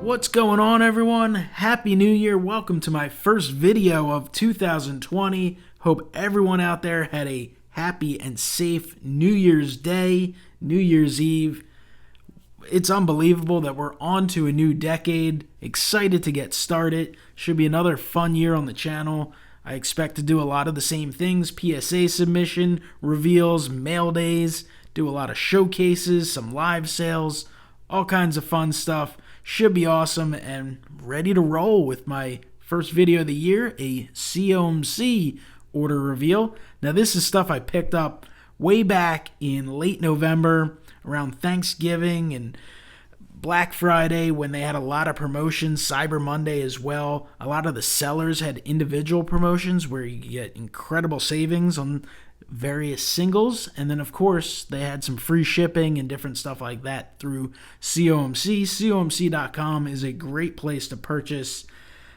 What's going on, everyone? Happy New Year. Welcome to my first video of 2020. Hope everyone out there had a happy and safe New Year's Day, New Year's Eve. It's unbelievable that we're on to a new decade. Excited to get started. Should be another fun year on the channel. I expect to do a lot of the same things. PSA submission, reveals, mail days, do a lot of showcases, some live sales, all kinds of fun stuff. Should be awesome and ready to roll with my first video of the year, a COMC order reveal. Now this is stuff I picked up way back in late November around Thanksgiving and Black Friday when they had a lot of promotions, Cyber Monday as well. A lot of the sellers had individual promotions where you get incredible savings on various singles, and then of course they had some free shipping and different stuff like that through COMC. COMC.com is a great place to purchase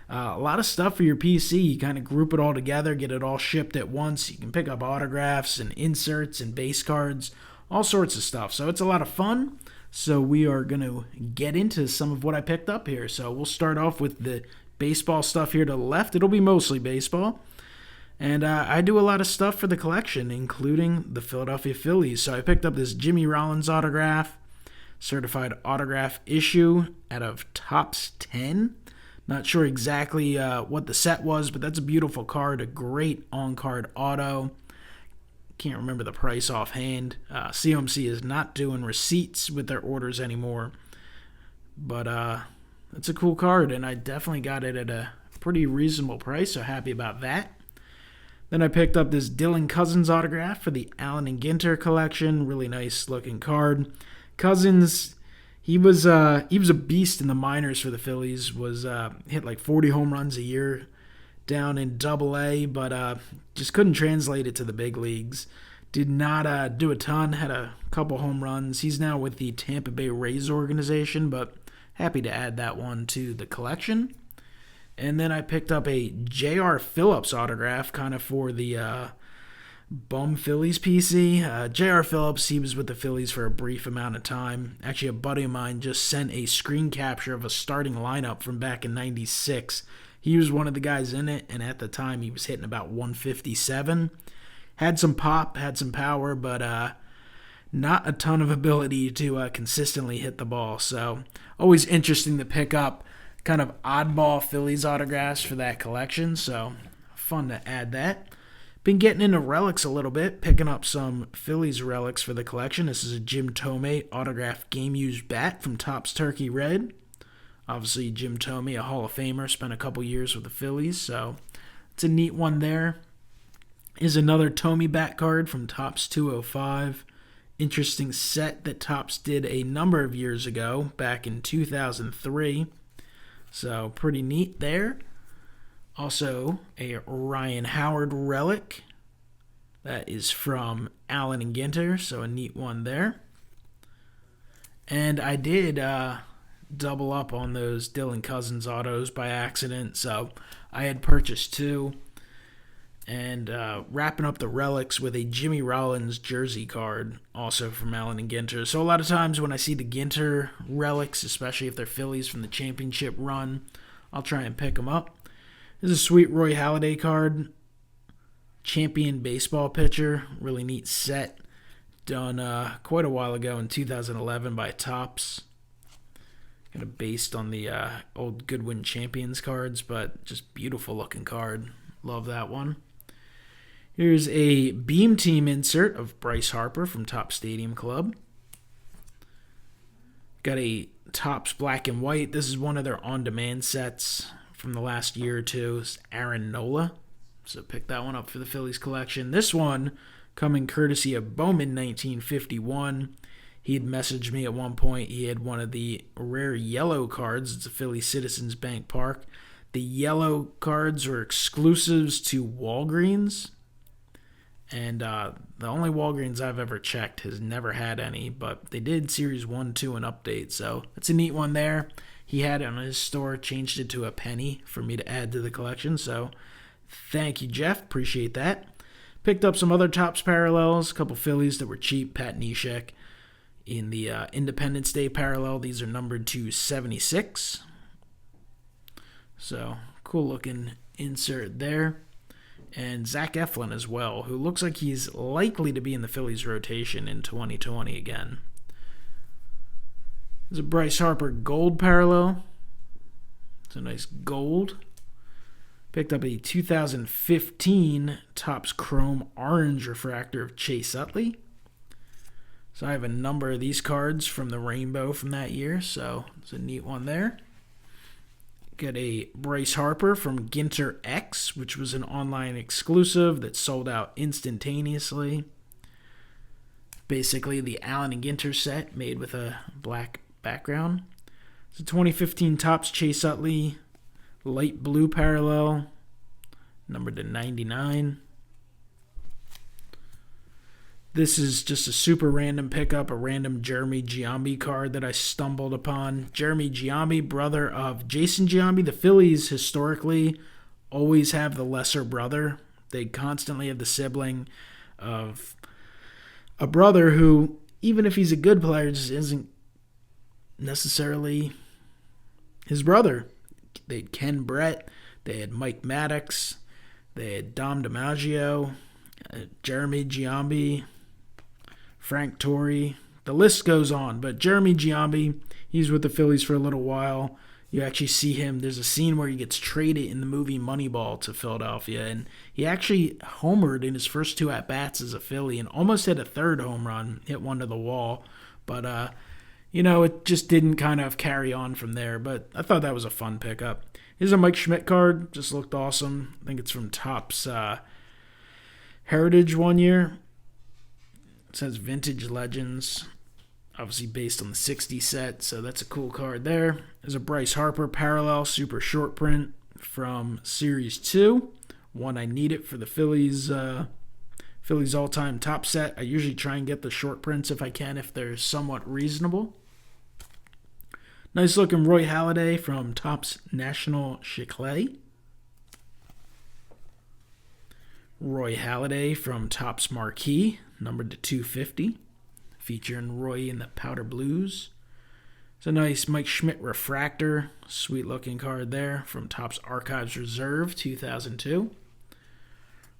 a lot of stuff for your PC. You kind of group it all together, get it all shipped at once. You can pick up autographs and inserts and base cards, all sorts of stuff. So it's a lot of fun. So we are going to get into some of what I picked up here. So we'll start off with the baseball stuff here to the left. It'll be mostly baseball. And I do a lot of stuff for the collection, including the Philadelphia Phillies. So I picked up this Jimmy Rollins autograph, certified autograph issue out of Topps 10. Not sure exactly what the set was, but that's a beautiful card, a great on-card auto. Can't remember the price offhand. COMC is not doing receipts with their orders anymore. But it's a cool card, and I definitely got it at a pretty reasonable price, so happy about that. Then I picked up this Dylan Cousins autograph for the Allen and Ginter collection. Really nice looking card. Cousins, he was a beast in the minors for the Phillies. Was hit like 40 home runs a year down in Double-A, but just couldn't translate it to the big leagues. Did not do a ton. Had a couple home runs. He's now with the Tampa Bay Rays organization, but happy to add that one to the collection. And then I picked up a J.R. Phillips autograph, kind of for the bum Phillies PC. J.R. Phillips, he was with the Phillies for a brief amount of time. Actually, a buddy of mine just sent a screen capture of a starting lineup from back in '96. He was one of the guys in it, and at the time he was hitting about 157. Had some pop, had some power, but not a ton of ability to consistently hit the ball. So always interesting to pick up kind of oddball Phillies autographs for that collection, so fun to add that. Been getting into relics a little bit, picking up some Phillies relics for the collection. This is a Jim Thome autographed game-used bat from Topps Turkey Red. Obviously, Jim Thome, a Hall of Famer, spent a couple years with the Phillies, so it's a neat one there. Is another Thome bat card from Topps 205. Interesting set that Topps did a number of years ago, back in 2003. So pretty neat there. Also, a Ryan Howard relic. That is from Allen and Ginter, so a neat one there. And I did double up on those Dylan Cousins autos by accident, so I had purchased two. And wrapping up the relics with a Jimmy Rollins jersey card, also from Allen and Ginter. So a lot of times when I see the Ginter relics, especially if they're Phillies from the championship run, I'll try and pick them up. This is a sweet Roy Halladay card. Champion baseball pitcher. Really neat set. Done quite a while ago in 2011 by Topps. Kind of based on the old Goodwin Champions cards, but just beautiful looking card. Love that one. Here's a Beam Team insert of Bryce Harper from Topps Stadium Club. Got a Topps Black and White. This is one of their on-demand sets from the last year or two. It's Aaron Nola. So pick that one up for the Phillies collection. This one coming courtesy of Bowman 1951. He had messaged me at one point. He had one of the rare yellow cards. It's a Philly Citizens Bank Park. The yellow cards were exclusives to Walgreens. And the only Walgreens I've ever checked has never had any, but they did Series 1, 2, and Update, so that's a neat one there. He had it on his store, changed it to a penny for me to add to the collection, so thank you, Jeff. Appreciate that. Picked up some other Topps parallels, a couple Phillies that were cheap, Pat Neshek. In the Independence Day parallel, these are numbered to 76. So, cool looking insert there. And Zach Eflin as well, who looks like he's likely to be in the Phillies rotation in 2020 again. There's a Bryce Harper gold parallel. It's a nice gold. Picked up a 2015 Topps Chrome Orange refractor of Chase Utley. So I have a number of these cards from the Rainbow from that year, so it's a neat one there. Got a Bryce Harper from Ginter X, which was an online exclusive that sold out instantaneously. Basically the Allen and Ginter set made with a black background. It's a 2015 Topps Chase Utley light blue parallel, numbered to 99. This is just a super random pickup, a random Jeremy Giambi card that I stumbled upon. Jeremy Giambi, brother of Jason Giambi. The Phillies historically always have the lesser brother. They constantly have the sibling of a brother who, even if he's a good player, just isn't necessarily his brother. They had Ken Brett, they had Mike Maddox, they had Dom DiMaggio, Jeremy Giambi, Frank Torrey. The list goes on, but Jeremy Giambi, he's with the Phillies for a little while. You actually see him. There's a scene where he gets traded in the movie Moneyball to Philadelphia, and he actually homered in his first 2 at-bats as a Philly and almost hit a third home run, hit one to the wall. But, it just didn't kind of carry on from there, but I thought that was a fun pickup. Here's a Mike Schmidt card. Just looked awesome. I think it's from Topps Heritage one year. It says Vintage Legends, obviously based on the 60 set, so that's a cool card there. There's a Bryce Harper parallel super short print from Series 2. One I need it for the Phillies all-time top set. I usually try and get the short prints if I can, if they're somewhat reasonable. Nice looking Roy Halladay from Topps National Chiclet. Roy Halladay from Topps Marquee, numbered to 250, featuring Roy in the powder blues. It's a nice Mike Schmidt refractor, sweet looking card there from Topps Archives Reserve 2002.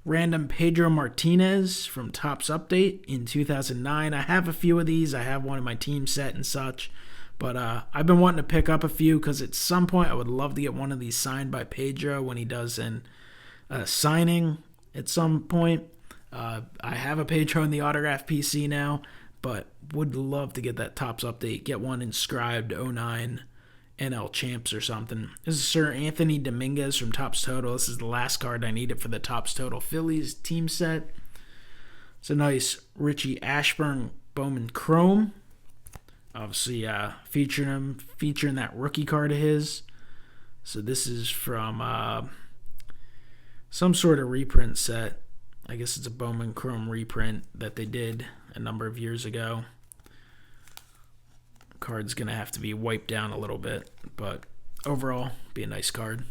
Random Pedro Martinez from Topps Update in 2009. I have a few of these. I have one in my team set and such. But I've been wanting to pick up a few because at some point I would love to get one of these signed by Pedro when he does an signing at some point. I have a Pedro in the autograph PC now, but would love to get that Topps Update, get one inscribed 09 NL Champs or something. This is Sir Anthony Dominguez from Topps Total. This is the last card I needed for the Topps Total Phillies team set. It's a nice Richie Ashburn Bowman Chrome. Obviously featuring that rookie card of his. So this is from some sort of reprint set. I guess it's a Bowman Chrome reprint that they did a number of years ago. Card's going to have to be wiped down a little bit, but overall, be a nice card.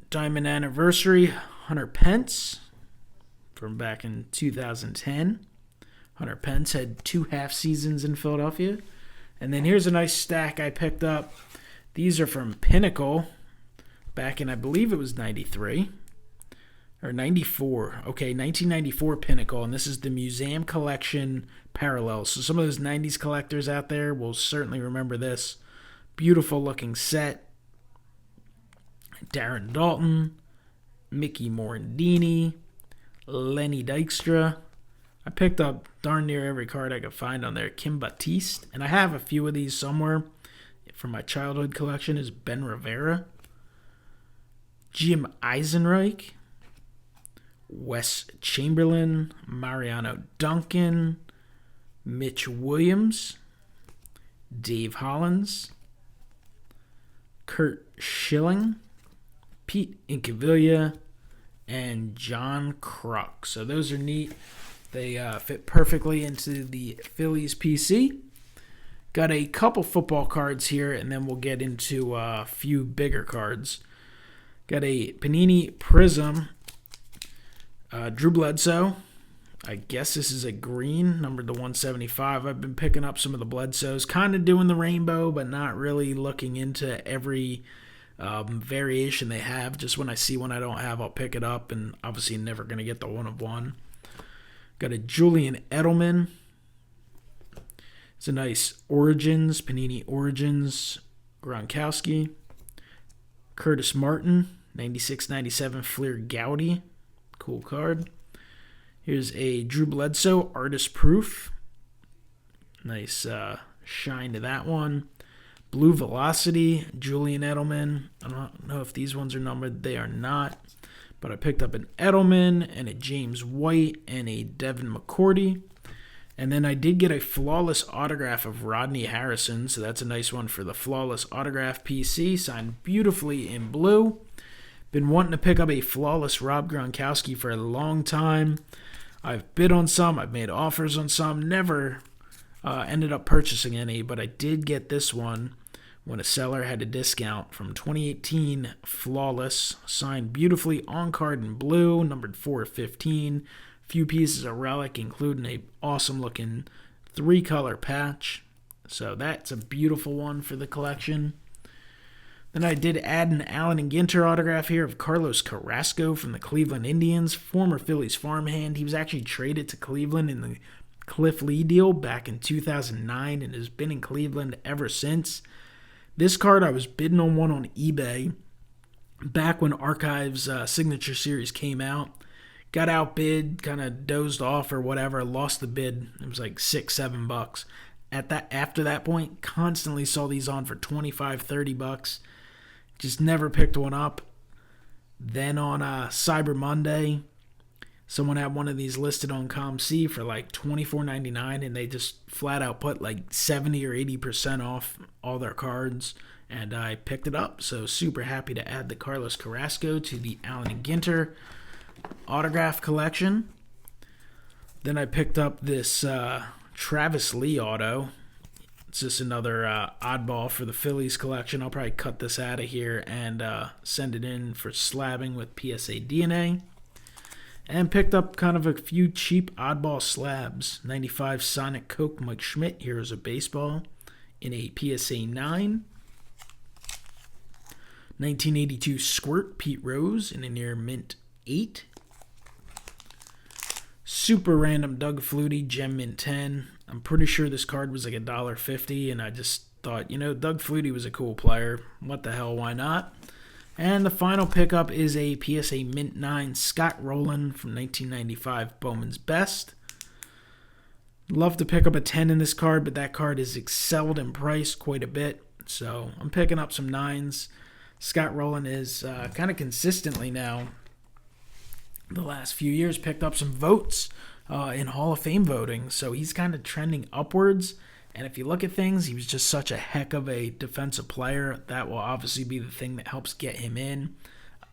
Diamond Anniversary, Hunter Pence from back in 2010. Hunter Pence had 2 half seasons in Philadelphia. And then here's a nice stack I picked up. These are from Pinnacle back in, I believe it was 93 or 94. Okay, 1994 Pinnacle. And this is the Museum Collection Parallels. So some of those 90s collectors out there will certainly remember this. Beautiful looking set. Darren Dalton, Mickey Morandini, Lenny Dykstra. I picked up darn near every card I could find on there. Kim Batiste. And I have a few of these somewhere from my childhood collection. Is Ben Rivera, Jim Eisenreich, Wes Chamberlain, Mariano Duncan, Mitch Williams, Dave Hollins, Kurt Schilling, Pete Incaviglia, and John Kruk. So those are neat. They fit perfectly into the Phillies PC. Got a couple football cards here, and then we'll get into a few bigger cards. Got a Panini Prism, Drew Bledsoe. I guess this is a green, numbered to 175. I've been picking up some of the Bledsoes, kind of doing the rainbow, but not really looking into every variation they have. Just when I see one I don't have, I'll pick it up, and obviously never going to get the 1/1. Got a Julian Edelman. It's a nice Origins, Panini Origins, Gronkowski. Curtis Martin, 96-97 Fleer Gaudy. Cool card. Here's a Drew Bledsoe Artist Proof. Nice shine to that one. Blue Velocity, Julian Edelman. I don't know if these ones are numbered. They are not. But I picked up an Edelman and a James White and a Devin McCourty. And then I did get a Flawless autograph of Rodney Harrison. So that's a nice one for the Flawless autograph PC. Signed beautifully in blue. Been wanting to pick up a Flawless Rob Gronkowski for a long time. I've bid on some. I've made offers on some. Never ended up purchasing any. But I did get this one when a seller had a discount from 2018 Flawless, signed beautifully on card in blue, numbered 4/15. Few pieces of relic, including a awesome looking 3-color patch. So that's a beautiful one for the collection. Then I did add an Allen and Ginter autograph here of Carlos Carrasco from the Cleveland Indians, former Phillies farmhand. He was actually traded to Cleveland in the Cliff Lee deal back in 2009 and has been in Cleveland ever since. This card, I was bidding on one on eBay back when Archives Signature Series came out. Got outbid, kind of dozed off or whatever, lost the bid. It was like $6-7. After that point, constantly saw these on for $25-30. Just never picked one up. Then on Cyber Monday, someone had one of these listed on COMC for like $24.99, and they just flat out put like 70 or 80% off all their cards, and I picked it up. So super happy to add the Carlos Carrasco to the Allen and Ginter autograph collection. Then I picked up this Travis Lee auto. It's just another oddball for the Phillies collection. I'll probably cut this out of here and send it in for slabbing with PSA DNA. And picked up kind of a few cheap oddball slabs. 95 Sonic Coke Mike Schmidt, Heroes of Baseball, in a PSA 9. 1982 Squirt Pete Rose in a near mint 8. Super random Doug Flutie Gem Mint 10. I'm pretty sure this card was like $1.50, and I just thought, Doug Flutie was a cool player. What the hell, why not? And the final pickup is a PSA Mint 9 Scott Rowland from 1995 Bowman's Best. Love to pick up a 10 in this card, but that card is excelled in price quite a bit. So I'm picking up some 9s. Scott Rowland is kind of consistently now, the last few years, picked up some votes in Hall of Fame voting. So he's kind of trending upwards. And if you look at things, he was just such a heck of a defensive player. That will obviously be the thing that helps get him in.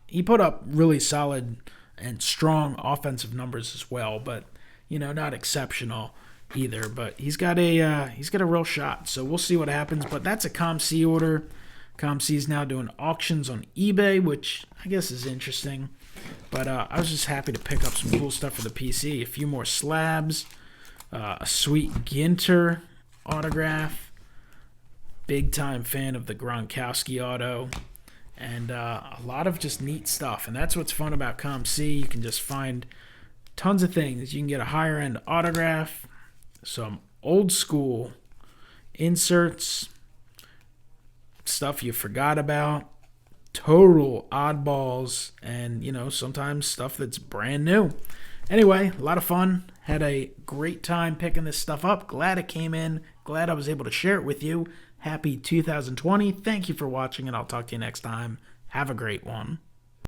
He put up really solid and strong offensive numbers as well, but not exceptional either. But he's got a real shot. So we'll see what happens. But that's a COMC order. COMC is now doing auctions on eBay, which I guess is interesting. But I was just happy to pick up some cool stuff for the PC. A few more slabs, a sweet Ginter autograph, big time fan of the Gronkowski auto, and a lot of just neat stuff. And that's what's fun about COMC. You can just find tons of things. You can get a higher end autograph, some old school inserts, stuff you forgot about, total oddballs, and sometimes stuff that's brand new. Anyway, a lot of fun. Had a great time picking this stuff up. Glad it came in. Glad I was able to share it with you. Happy 2020. Thank you for watching, and I'll talk to you next time. Have a great one.